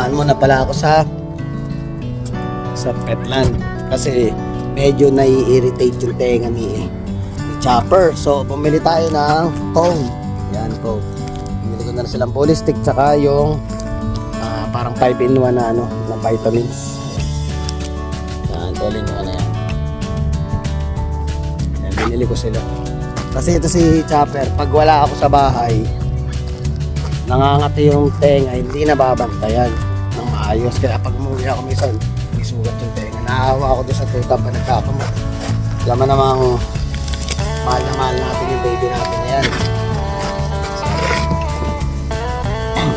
dumaan muna pala ako sa Petland kasi medyo nai-irritate yung tenga ni Chopper. So bumili tayo ng cone. Yan, cone. Bumili ko na silang Polystick tsaka yung parang 5-in-1 na na vitamins. Yan, all-in-1 na yan. Yan, binili ko sila. Kasi ito si Chopper, pag wala ako sa bahay, nangangati yung tenga, hindi nababantayan ng maayos. Kaya pag umuwi ako minsan, may sugat yung tenga. Naawa ako doon sa tuta pa nagkakamot. Alam mo namang mahal na mahal natin yung baby natin na yan.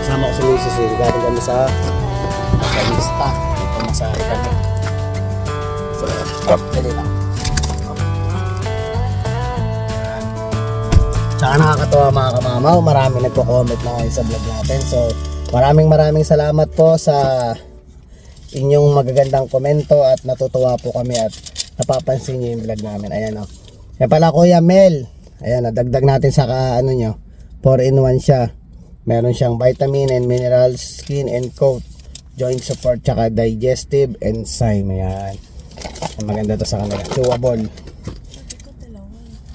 Sama ko sa misis eh. Galing kami sa lista. Pumasahe kami. So, dali lang. Tsaka nakakatawa mga kamamaw, marami nagko-comment na ngayon sa vlog natin. So maraming salamat po sa inyong magagandang komento at natutuwa po kami at napapansin niyo yung vlog namin. Ayan o. Yan pala Kuya Mel. Ayan, nadagdag natin sa 4-in-1 siya. Meron siyang vitamin and minerals, skin and coat, joint support, tsaka digestive enzyme. Ayan. Maganda to sa kanila. Chewable.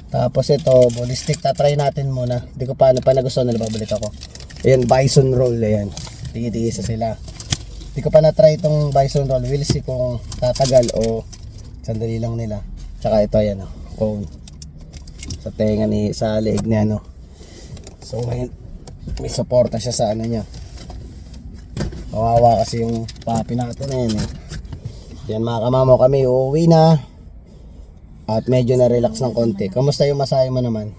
Tapos ito, Polystick, tatry natin muna. Hindi ko pa nagustuhan na babalik ako. Ayan, bison roll, ayan. Tigi-tigisa sila. Hindi ko pa na-try itong bison roll. We'll see kung tatagal o sandali lang nila. Tsaka ito, ayan, cone. Sa tenga sa leeg niya, So, may suporta siya sa niya. Kawawa kasi yung papi natin, ayan Yan mga kamamaw, kami uuwi na. At medyo na-relax ng konti. Kamusta yung masahe mo naman?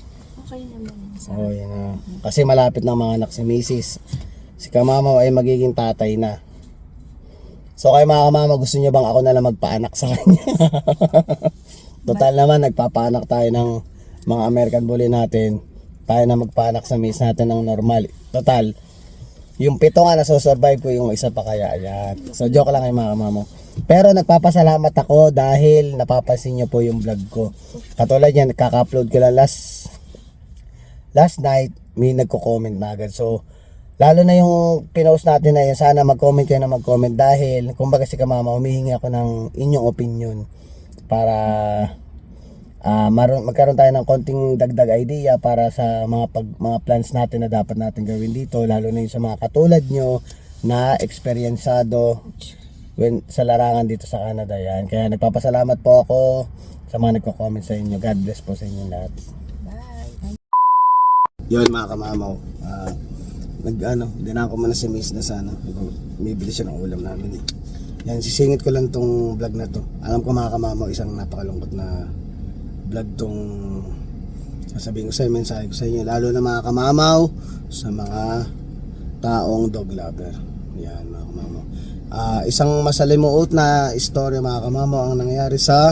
Okay naman. Oh, yan na. Kasi malapit ng mga anak si Mrs. Si kamamaw ay magiging tatay na. So kayo mga kamamaw, gusto nyo bang ako na lang magpaanak sa kanya? Total naman, nagpapaanak tayo ng mga American Bully natin. Tayo na magpaanak sa Miss natin ng normal. Total, yung 7 nga nasusurvive ko, yung isa pa kaya. Ayan. So joke lang kayo mga kamamaw. Pero nagpapasalamat ako dahil napapansin nyo po yung vlog ko. Katulad yan, kaka-upload ko lang last night, may nagko-comment na agad. So, lalo na yung pinost natin na yun, sana mag-comment kayo na mag-comment dahil, kumbaga si kamama, humihingi ako ng inyong opinion para magkaroon tayo ng konting dagdag idea para sa mga plans natin na dapat natin gawin dito, lalo na yung sa mga katulad nyo na eksperyensado sa larangan dito sa Canada. Yan. Kaya nagpapasalamat po ako sa mga nagko-comment sa inyo. God bless po sa inyo lahat. Bye. Yun mga kamamaw. Dinako muna si Miss na sana. Bibili siya ng ulam namin Yan, sisingit ko lang tong vlog na to. Alam ko mga kamamaw, isang napakalungkot na vlog tong sasabihin ko sa inyo, mensahe ko sa inyo. Lalo na mga kamamaw, sa mga taong dog lover. Yan mga kamamaw. Isang masalimuot na istorya mga kamamaw ang nangyari sa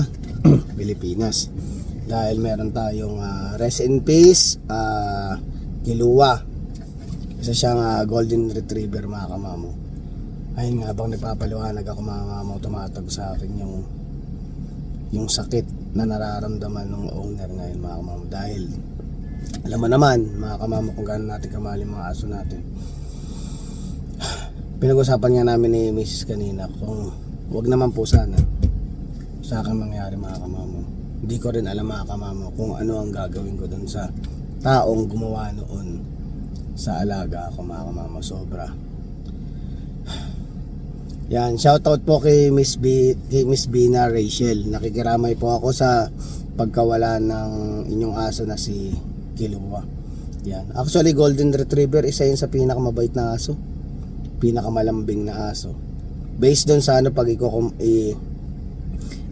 Pilipinas dahil meron tayong rest in peace Kilua, isa siyang golden retriever mga kamamaw. Ayun nga, habang nagpapaliwanag ako mga kamamaw, tumatag sa akin yung sakit na nararamdaman ng owner ngayon mga kamamaw dahil alam mo naman mga kamamaw kung gaano natin kamahal yung mga aso natin. Pinag-usapan nga namin ni Mrs. kanina kung wag naman po sana sa akin mangyari mga kamamo. Hindi ko rin alam mga kamamo kung ano ang gagawin ko dun sa taong gumawa noon sa alaga ako mga kamamo. Sobra. Yan, shoutout po kay Miss Bina Rachel. Nakikiramay po ako sa pagkawala ng inyong aso na si Kilua. Yan. Actually, Golden Retriever isa yun sa pinakamabait na aso. Pinakamalambing na aso. Based doon sa pag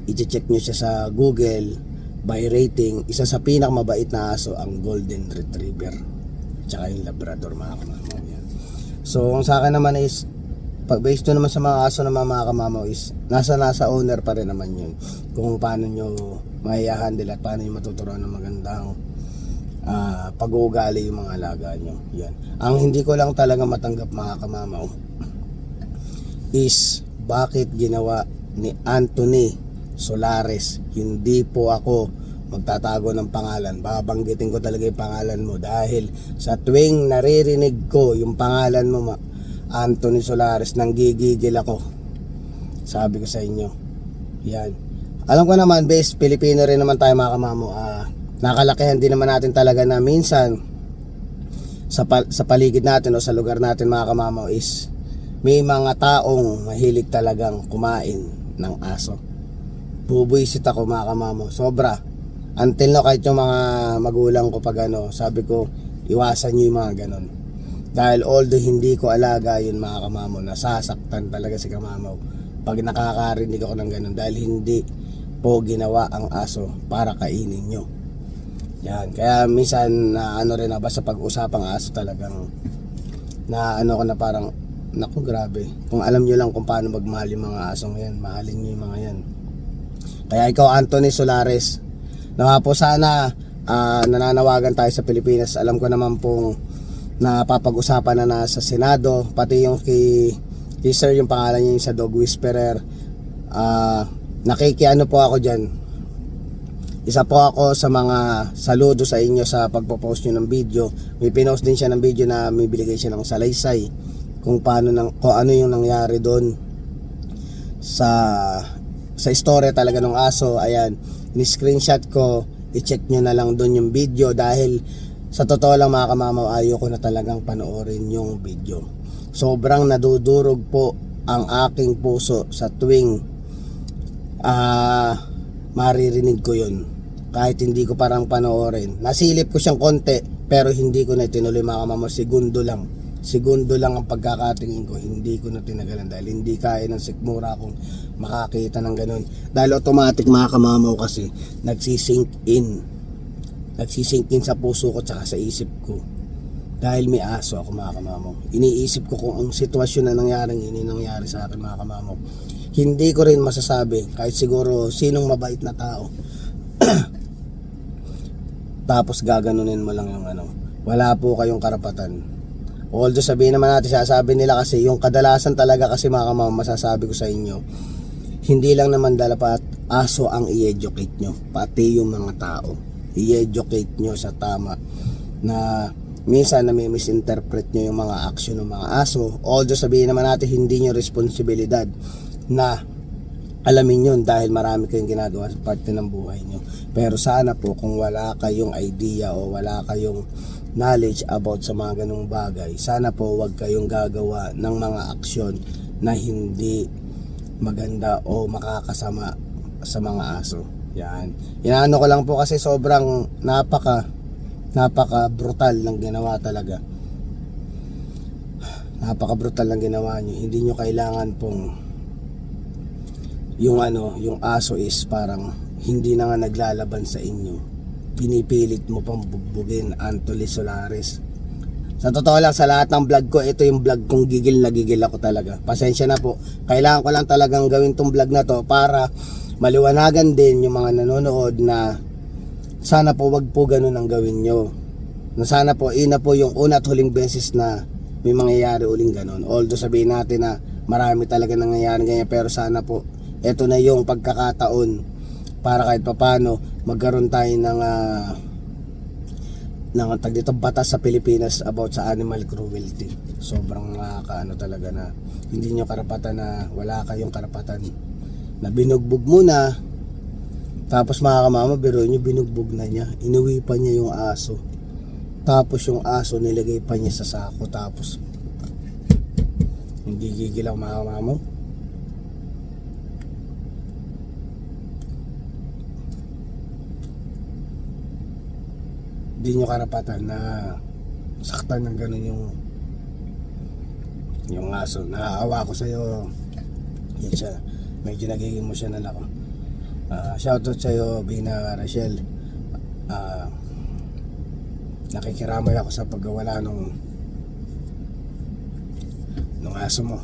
i-check nyo siya sa Google by rating, isa sa pinakamabait na aso ang Golden Retriever tsaka yung Labrador mga kamamaw yan. So ang sa akin naman is pag based doon naman sa mga aso na mga kamamaw is nasa owner pa rin naman yun kung paano nyo maihahandle at paano nyo matuturuan ng magandang pag-uugali yung mga alaga nyo. Yan. Ang hindi ko lang talaga matanggap mga kamamaw is bakit ginawa ni Anthony Solares. Hindi po ako magtatago ng pangalan. Babanggitin ko talaga yung pangalan mo dahil sa tuwing naririnig ko yung pangalan mo Anthony Solares, nang gigigil ako. Sabi ko sa inyo. Yan. Alam ko naman, base Pilipino rin naman tayo mga kamamo. Nakalakihan din naman natin talaga na minsan sa paligid natin o sa lugar natin mga kamamo is may mga taong mahilig talagang kumain ng aso. Bubuisit ako mga kamamo, sobra. Until no, kahit yung mga magulang ko pag sabi ko iwasan nyo yung mga ganon. Dahil although hindi ko alaga yun mga kamamo, nasasaktan talaga si kamamo pag nakakarinig ako ng ganon. Dahil hindi po ginawa ang aso para kainin nyo. Yan, kaya minsan na rin na basta pag-usapang aso talagang na ko na parang naku grabe. Kung alam nyo lang kung paano magmahal yung mga asong yan, mahalin nyo yung mga yan. Kaya ikaw Anthony Solares, na po sana nananawagan tayo sa Pilipinas. Alam ko naman pong napapag-usapan na sa Senado, pati yung kay sir, yung pangalan niya yung sa Dog Whisperer. Nakikiano po ako dyan. Isa po ako sa mga saludo sa inyo sa pagpo-post nyo ng video. May pinost din siya ng video na may binigay siya ng salaysay kung ano yung nangyari doon sa story talaga ng aso. Ayan, ni-screenshot ko, i-check nyo na lang doon yung video dahil sa totoo lang mga kamamaw, ayoko na talagang panoorin yung video. Sobrang nadudurog po ang aking puso sa tuwing maririnig ko yun. Kahit hindi ko parang panoorin, nasilip ko siyang konti pero hindi ko na tinuloy mga kamamaw. Segundo lang ang pagkakatingin ko, hindi ko na tinagalan dahil hindi kaya ng sikmura kung makakita ng ganun. Dahil automatic mga kamamaw kasi nagsisink in sa puso ko tsaka sa isip ko. Dahil may aso ako mga kamamaw, iniisip ko kung ang sitwasyon na nangyari sa akin mga kamamaw. Hindi ko rin masasabi kahit siguro sinong mabait na tao tapos gaganunin mo lang yung wala po kayong karapatan. Although sabihin naman natin, sasabi nila kasi yung kadalasan talaga kasi mga kamama, masasabi ko sa inyo, hindi lang naman dapat aso ang i-educate nyo, pati yung mga tao i-educate nyo sa tama. Na minsan na may misinterpret nyo yung mga action ng mga aso. Although sabihin naman natin hindi nyo responsibilidad na alamin yun dahil marami kayong ginagawa sa parte ng buhay nyo. Pero sana po kung wala kayong idea o wala kayong knowledge about sa mga ganung bagay, sana po wag kayong gagawa ng mga aksyon na hindi maganda o makakasama sa mga aso. Yan. Inaano ko lang po kasi sobrang napaka brutal ng ginawa talaga. Napaka brutal ng ginawa nyo. Hindi nyo kailangan pong yung aso is parang hindi na nga naglalaban sa inyo, pinipilit mo pang bugbugin. Anthony Solares, sa totoo lang sa lahat ng vlog ko, ito yung vlog kong gigil na gigil ako talaga. Pasensya na po, kailangan ko lang talagang gawin tong vlog na to para maliwanagan din yung mga nanonood na sana po wag po ganun ang gawin nyo. Na sana po ina po yung una at huling beses na may mangyayari uling ganun. Although sabihin natin na marami talaga nangyayari ganyan, pero sana po ito na yung pagkakataon para kahit papano magkaroon tayo ng batas sa Pilipinas about sa animal cruelty. Sobrang talaga na hindi nyo karapatan, na wala kayong karapatan na binugbog mo na. Tapos mga kamama, biruin nyo, binugbog na niya, inuwi pa niya yung aso, tapos yung aso nilagay pa niya sa sako. Tapos hindi gigil ako mga kamama. Hindi nyo karapatan na saktan ng ganun yung aso. Naaawa ko sa'yo. Yan siya, medyo nagiging mo siya na ako. Shoutout sa'yo Bina Rachel. Nakikiramay ako sa pagkawala nung aso mo.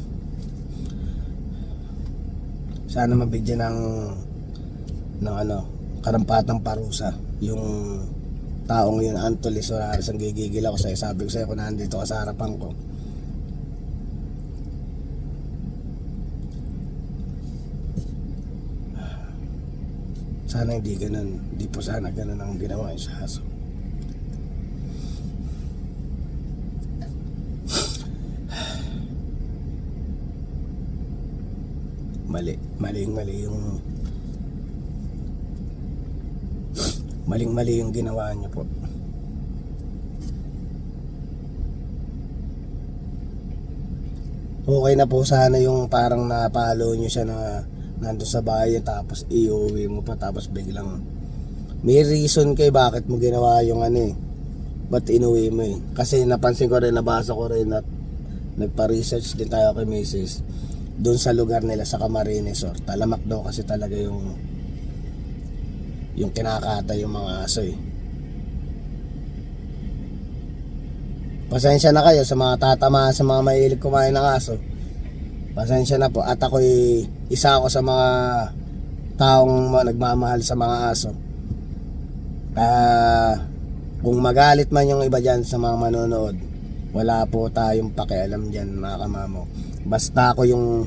Sana mabigyan ng karampatang parusa yung taong yun, Anthony Solares. Ang gigigil ako sa'yo. Sabi ko sa'yo kung nandito ka sa harapan ko. Sana hindi ganun. Hindi po sana ganun ang ginawa sa aso. mali. Maling-mali yung ginawa niyo po. Okay na po sana yung parang napalo nyo siya na nandun sa bahay tapos iuwi mo pa tapos biglang may reason kay bakit mo ginawa yung ano eh. Ba't inuwi mo eh. Kasi napansin ko rin, nabasa ko rin at nagpa-research din tayo kay Mrs. Doon sa lugar nila sa Camarines Resort. Talamak daw kasi talaga yung kinakata yung mga aso eh. Pasensya na kayo sa mga tatama, sa mga mahilig kumain ng aso. Pasensya na po. At ako'y isa ako sa mga taong nagmamahal sa mga aso. Kung magalit man yung iba dyan sa mga manonood, wala po tayong pakialam dyan mga kamamo. Basta ako yung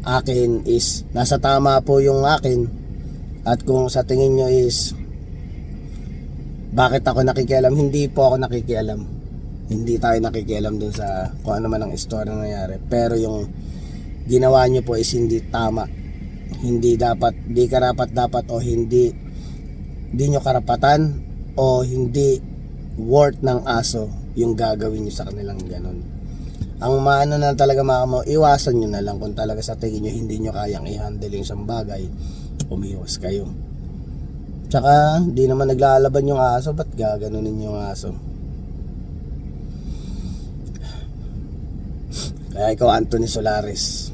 akin is nasa tama po yung akin. At kung sa tingin nyo is bakit ako nakikialam, hindi po ako nakikialam. Hindi tayo nakikialam dun sa kung ano man ang istorya na nangyari. Pero yung ginawa nyo po is hindi tama. Hindi dapat, di karapat dapat o hindi nyo karapatan o hindi worth ng aso yung gagawin nyo sa kanilang ganun. Ang maano na talaga mga iwasan nyo na lang kung talaga sa tingin nyo hindi nyo kayang i-handle yung isang bagay, umiwas kayo. Tsaka di naman naglalaban yung aso, ba't gaganunin yung aso? Kaya ikaw Anthony Solares,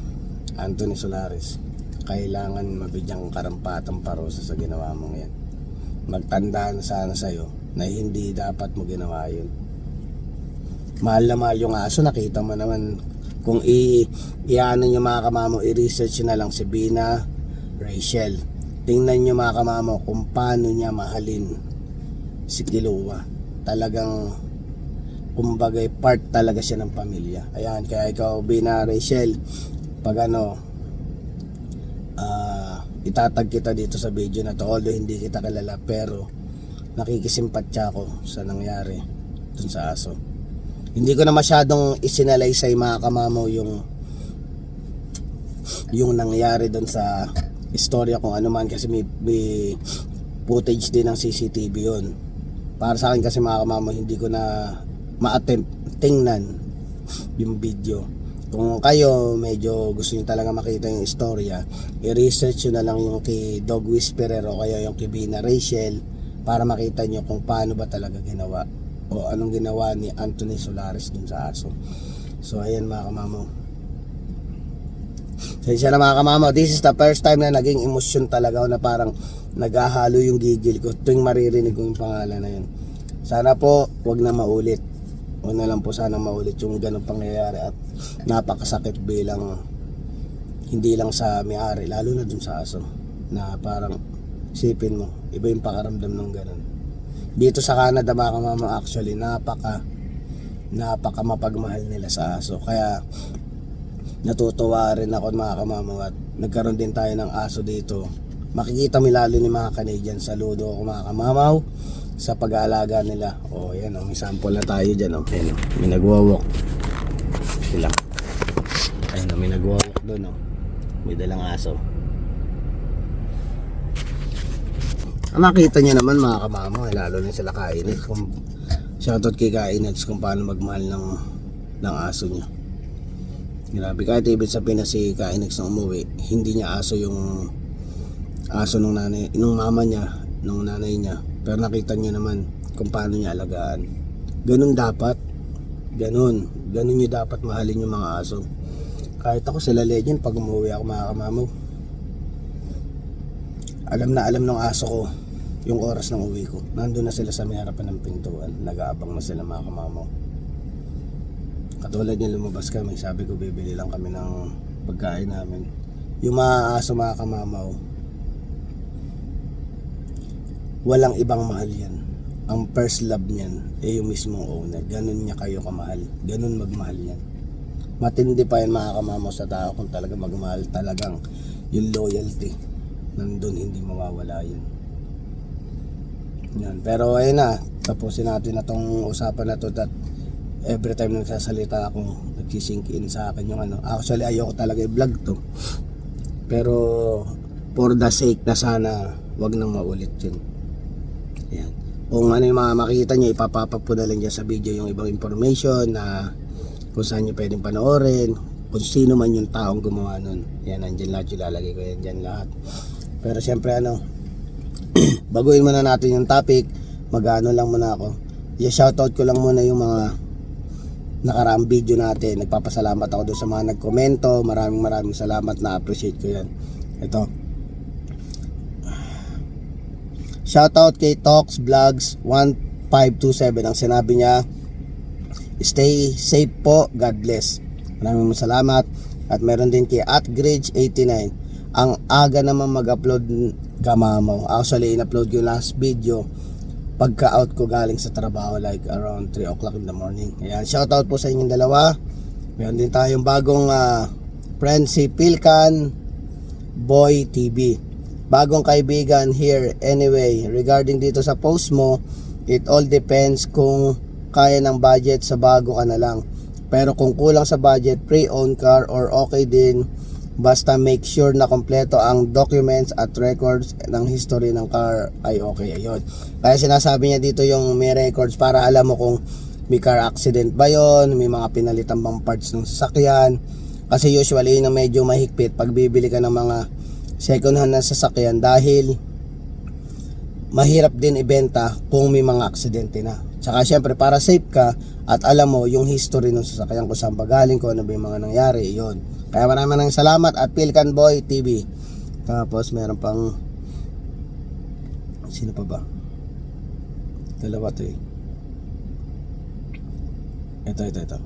kailangan mabigyang karampatang parusa sa ginawa mong yan. Magtandaan sana sa'yo na hindi dapat mo ginawa yun. Mahal na mahal yung aso, nakita mo naman. Kung i-ano nyo mga kamamo, i-research na lang si Bina Rachel. Tingnan nyo mga kamamo kung paano niya mahalin si Kilua. Talagang kumbagay part talaga siya ng pamilya. Ayan, kaya ikaw Bina Rachel, pag itatag kita dito sa video na to, although hindi kita kilala, pero nakikisimpatya ako sa nangyari dun sa aso. Hindi ko na masyadong isinalaysay mga kamamo yung nangyari dun sa istorya kung ano man, kasi may footage din ng CCTV yun. Para sa akin kasi mga kamamo, hindi ko na ma-attempt tingnan yung video. Kung kayo medyo gusto nyo talaga makita yung istorya, i-research nyo na lang yung kay Dog Whisperer o kaya yung kay Bina Rachel para makita nyo kung paano ba talaga ginawa o anong ginawa ni Anthony Solares dun sa aso. So ayan mga kamamo, sensya na mga kamamo, this is the first time na naging emosyon talaga ako, na parang naghahalo yung gigil ko tuwing maririnig ko yung pangalan na yun. Sana po wag na maulit. Huwag na lang po sana maulit yung ganong pangyayari, at napakasakit bilang hindi lang sa may-ari, lalo na dun sa aso, na parang isipin mo, iba yung pakaramdam ng ganon. Dito sa Canada mga kamama, actually napaka mapagmahal nila sa aso, kaya natutuwa rin ako mga kamama, at nagkaroon din tayo ng aso dito. Makikita mo lalo ni mga Canadian, saludo ako mga kamamaw sa pag-aalaga nila. Oh, yan oh, may sample na tayo diyan oh. Ayun, oh, may nagwo-walk sila. Ayun oh, may nagwo-walk doon oh. May dalang aso. Nakita niyo naman mga kamamo, lalo na sila Kainit. Shoutout kay Kainit kung paano magmahal ng aso niya. Grabe, kahit ibig sabihin na si Kainit na umuwi, hindi niya aso yung aso nung nanay, nung mama niya, nung nanay niya. Pero nakita niyo naman kung paano niya alagaan. Ganun dapat. Ganun niyo dapat mahalin yung mga aso. Kahit ako sila Legend, pag umuwi ako mga kamamo, alam ng aso ko yung oras ng uwi ko. Nandun na sila sa may harapan ng pintuan. Nag-aabang na sila mga kamamo. Katulad niya, lumabas kami, sabi ko bibili lang kami ng pagkain namin. Yung mga aso mga kamamaw, walang ibang mahal yan. Ang first love niyan yung mismong owner. Ganun niya kayo kamahal. Ganun magmahal yan. Matindi pa yan mga kamamaw sa tao kung talaga magmahal. Talagang yung loyalty nandun, hindi mawawala yan. Pero ayun na, tapusin natin na tong usapan na to, that every time nagsasalita ako, nagsisink in sa akin yung ano. Actually ayoko talaga i-vlog to, Pero for the sake na sana wag nang maulit yun. Yan. Kung ano yung mga makita nyo, ipapapap ko na lang dyan sa video yung ibang information na kung saan nyo pwedeng panoorin, kung sino man yung taong gumawa nun. Yan, nandyan lahat yung lalagay ko yan dyan lahat. Pero syempre baguhin muna natin yung topic, mag-ano lang muna ako. I-shoutout ko lang muna yung mga nakaraang video natin. Nagpapasalamat ako doon sa mga nagkomento. Maraming salamat, na-appreciate ko yan. Ito. Shoutout kay Talks Vlogs 1527. Ang sinabi niya, stay safe po, God bless. Maraming salamat. At meron din kay @Gridge89. Ang aga naman mag-upload kamamaw. Actually, in-upload ko yung last video pagka-out ko galing sa trabaho, like around 3 o'clock in the morning. Ayan, shoutout po sa inyong dalawa. Meron din tayong bagong friend, si Pilkan Boy TV. Bagong kaibigan here. Anyway, regarding dito sa post mo, it all depends kung kaya ng budget, sa bago ka na lang. Pero kung kulang sa budget, pre-owned car or okay din, basta make sure na kompleto ang documents at records ng history ng car ay okay. Ayun. Kaya sinasabi niya dito yung may records para alam mo kung may car accident ba yon, may mga pinalitan bang parts ng sasakyan. Kasi usually na medyo mahigpit pag bibili ka ng mga second hand na sasakyan dahil mahirap din ibenta kung may mga aksidente na. Tsaka syempre para safe ka at alam mo yung history ng sasakyan, kung saan ba galing, kung ano ba yung mga nangyari. Yun. Kaya maraming salamat at Pilkan Boy TV. Tapos meron pang sino pa ba? Dalawa to eh. Ito.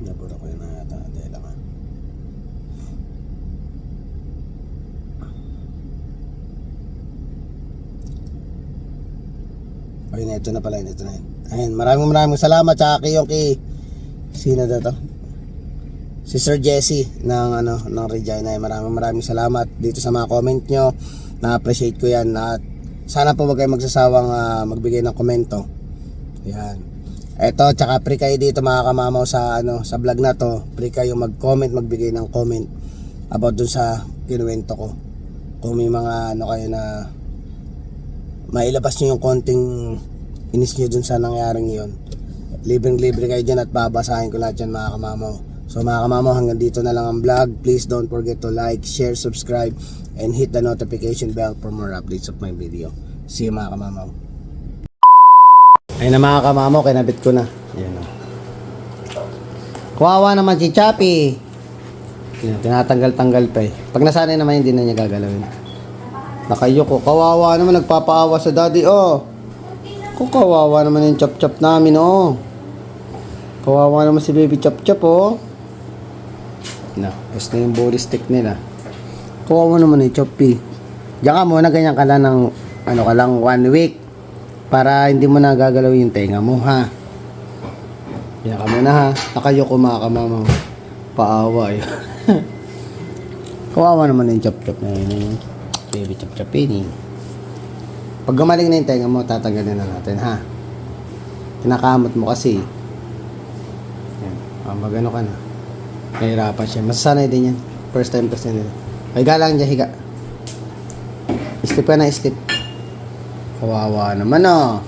Nabura ko yun na yata. Dahil lang ha. Ayun na, ito na pala. Ito na yun. Ayun, maraming salamat. Tsaka kay sino to? Si Sir Jesse ng Regina. Maraming salamat dito sa mga comment nyo. Na-appreciate ko yan. At sana po wag kayo magsasawang magbigay ng komento. Yan. Eto, tsaka pre kayo dito mga kamamaw sa sa vlog na to. Pre kayo mag-comment, magbigay ng comment about dun sa kinuwento ko. Kung may mga kayo na mailabas nyo yung konting inis nyo dun sa nangyaring yun, libreng-libre kayo dyan at babasahin ko lahat yan mga kamamaw. So mga kamamaw, hanggang dito na lang ang vlog. Please don't forget to like, share, subscribe, and hit the notification bell for more updates of my video. See you mga kamamaw. Ayun na mga kamamaw, kinabit ko na. Ayan o. Kawawa naman si Chappy. Ayan, tinatanggal-tanggal pa eh. Pag nasanay naman hindi na niya gagalawin. Nakayoko. Kawawa naman, nagpapaawa sa daddy oh. Kung kawawa naman yung chop-chop namin oh. Kawawa naman si baby chop-chop oh. Na, basta yung body stick nila. Kawawa naman yung Choppy. Diyan ka muna, ganyan ka lang ng ka lang 1 week para hindi mo na gagalawin yung tenga mo ha. Diyan ka muna ha. Nakayoko mga kamamaw. Paawa eh. Kawawa naman yung chop-chop na yun. Baby chop-chop yun eh. Pag gumaling na yung tenga mo, tatanggalin na natin ha. Kinakamot mo kasi. Yan. Magano ka na. Nahirapan siya. Masasanay din yan. First time kasi nila. Higa lang dyan, higa. Sleep ka na, sleep. Kawawa naman oh.